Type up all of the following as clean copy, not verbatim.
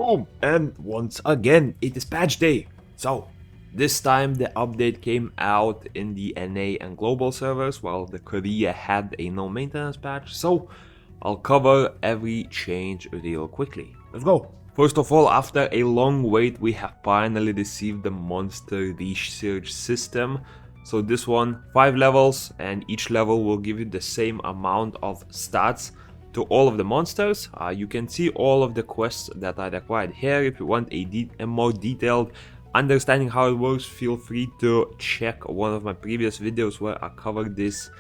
Boom! And once again, it is patch day. So, this time the update came out in the NA and global servers, while the Korea had a no maintenance patch. So, I'll cover every change real quickly. Let's go! First of all, after a long wait, we have finally received the monster research system. So this one, 5 levels, and each level will give you the same amount of stats to all of the monsters. You can see all of the quests that are required here. If you want a more detailed understanding how it works, feel free to check one of my previous videos where I covered this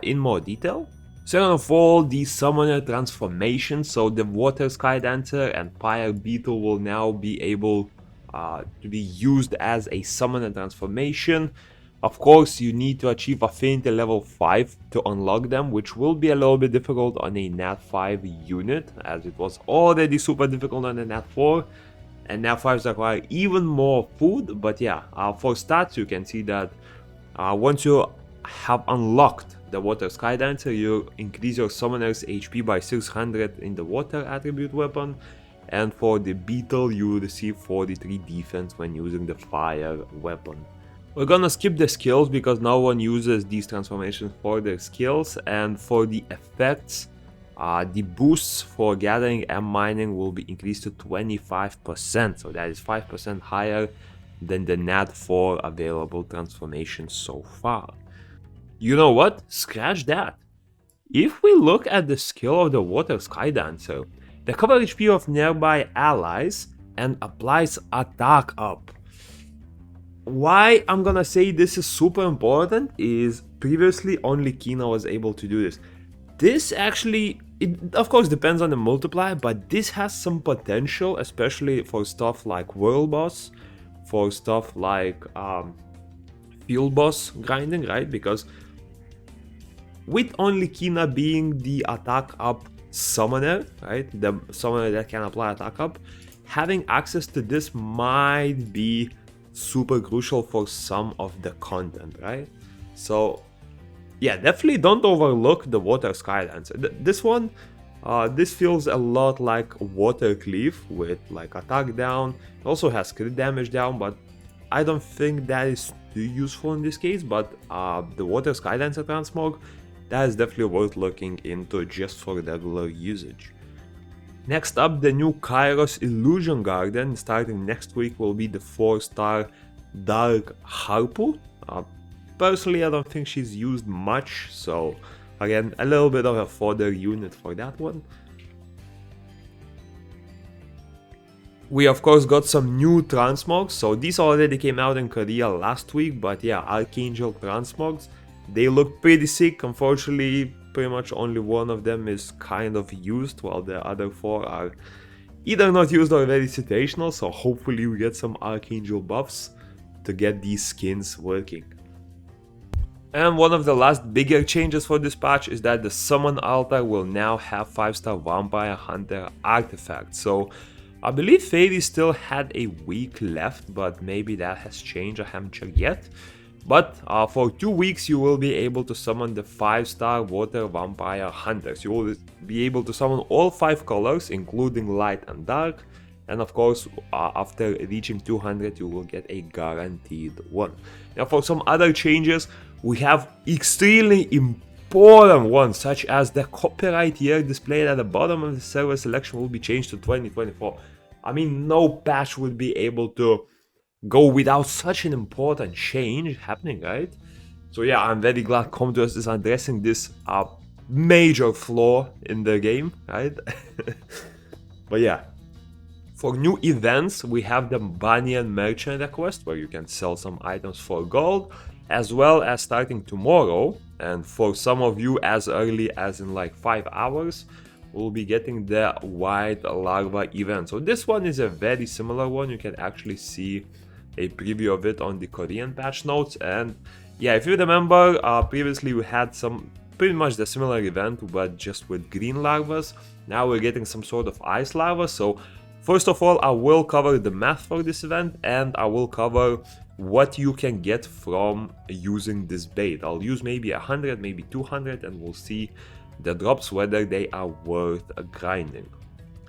in more detail. Second of all, the summoner transformation. So the water skydancer and fire beetle will now be able to be used as a summoner transformation. Of course, you need to achieve affinity level 5 to unlock them, which will be a little bit difficult on a Nat 5 unit, as it was already super difficult on the Nat 4, and Nat 5s require even more food. But yeah, for stats, you can see that once you have unlocked the water skydancer, you increase your summoner's HP by 600 in the water attribute weapon, and for the beetle, you receive 43 defense when using the fire weapon. We're gonna skip the skills because no one uses these transformations for their skills, and for the effects, the boosts for gathering and mining will be increased to 25%, so that is 5% higher than the Nat 4 available transformations so far. You know what? Scratch that. If we look at the skill of the water skydancer, the cover HP of nearby allies and applies attack up. Why I'm gonna say this is super important is previously only Kina was able to do this. This actually, it of course depends on the multiplier, but this has some potential, especially for stuff like world boss, for stuff like field boss grinding, right? Because with only Kina being the attack up summoner, right? The summoner that can apply attack up, having access to this might be super crucial for some of the content, right? So yeah, definitely don't overlook the water skydancer. This one, this feels a lot like water cleave with like attack down. It also has crit damage down, but I don't think that is too useful in this case. But the water skydancer transmog, that is definitely worth looking into just for regular usage. Next up, the new Caiross Illusion Garden starting next week will be the 4-star Dark Harpu. Personally, I don't think she's used much, so again, a little bit of a fodder unit for that one. We of course got some new transmogs, so these already came out in Korea last week, but yeah, Archangel transmogs, they look pretty sick. Unfortunately, pretty much only one of them is kind of used, while the other 4 are either not used or very situational, so hopefully we get some Archangel buffs to get these skins working. And one of the last bigger changes for this patch is that the summon altar will now have 5-star vampire hunter artifacts. So I believe Fairy still had a week left, but maybe that has changed, I haven't checked yet. But for 2 weeks you will be able to summon the 5-star water vampire hunters. You will be able to summon all 5 colors, including light and dark. And of course, after reaching 200 you will get a guaranteed one. Now for some other changes, we have extremely important ones, such as the copyright year displayed at the bottom of the server selection will be changed to 2024. I mean, no patch would be able to go without such an important change happening, right? So yeah, I'm very glad Caiross is addressing this major flaw in the game, right? But yeah, for new events, we have the Banyan Merchant request, where you can sell some items for gold, as well as starting tomorrow, and for some of you as early as in like 5 hours, we'll be getting the White Larva event. So this one is a very similar one. You can actually see a preview of it on the Korean patch notes. And yeah, if you remember, previously we had some pretty much the similar event, but just with green larvas. Now we're getting some sort of ice larva. So first of all, I will cover the math for this event, and I will cover what you can get from using this bait. I'll use maybe 100, maybe 200, and we'll see the drops whether they are worth grinding.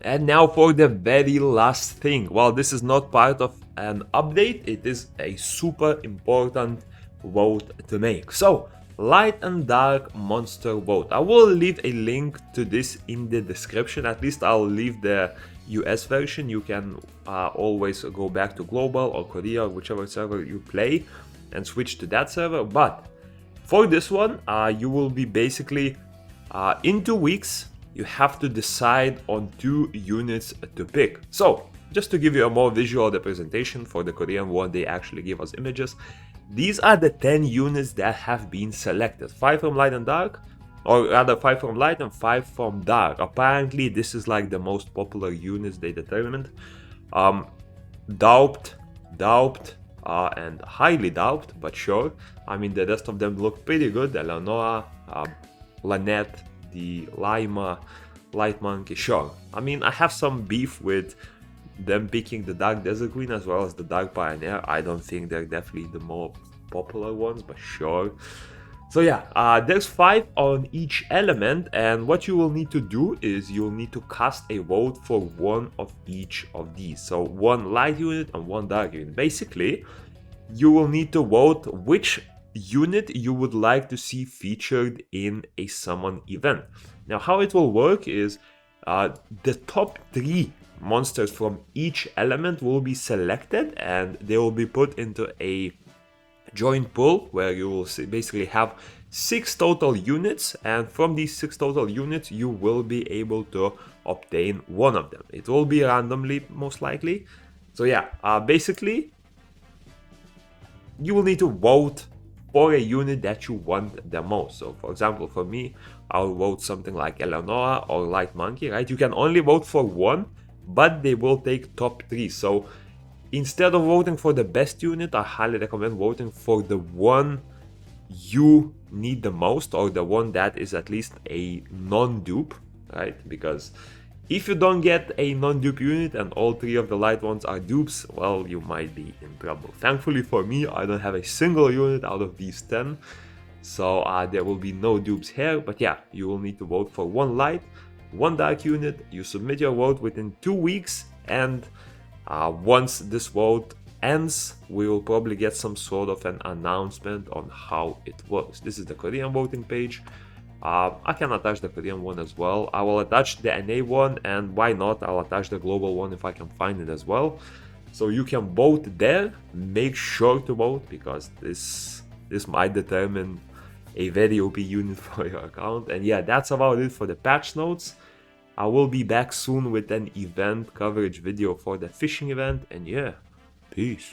And now for the very last thing. Well, this is not part of an update, it is a super important vote to make. So, light and dark monster vote. I will leave a link to this in the description. At least I'll leave the US version. You can always go back to global or Korea or whichever server you play and switch to that server. But for this one, you will be basically in 2 weeks. You have to decide on 2 units to pick. So, just to give you a more visual representation for the Korean one, they actually give us images. These are the 10 units that have been selected. 5 from light and dark, or rather 5 from light and 5 from dark. Apparently, this is like the most popular units they determined. Doubt, and highly doubt, but sure. I mean, the rest of them look pretty good. Eleonora, Lynette, the Lima, Light Monkey, sure. I mean, I have some beef with them picking the Dark Desert Queen as well as the Dark Pioneer. I don't think they're definitely the more popular ones, but sure. So yeah, there's 5 on each element, and what you will need to do is you'll need to cast a vote for one of each of these. So 1 light unit and 1 dark unit. Basically, you will need to vote which unit you would like to see featured in a summon event. Now, how it will work is the top 3 monsters from each element will be selected and they will be put into a joint pool where you will basically have 6 total units, and from these 6 total units you will be able to obtain one of them. It will be randomly, most likely. So yeah, basically you will need to vote for a unit that you want the most. So for example, for me, I'll vote something like Eleonora or Light Monkey, right? You can only vote for one, but they will take top 3. So instead of voting for the best unit, I highly recommend voting for the one you need the most, or the one that is at least a non-dupe, right? Because if you don't get a non-dupe unit and all 3 of the light ones are dupes, well, you might be in trouble. Thankfully for me, I don't have a single unit out of these 10, so there will be no dupes here. But yeah, you will need to vote for 1 light, 1 dark unit. You submit your vote within 2 weeks, and once this vote ends, we will probably get some sort of an announcement on how it works. This is the Korean voting page. I can attach the Korean one as well. I will attach the NA one, and why not, I'll attach the global one if I can find it as well. So you can vote there. Make sure to vote, because this might determine a very OP unit for your account. And yeah, that's about it for the patch notes. I will be back soon with an event coverage video for the fishing event, and yeah, peace.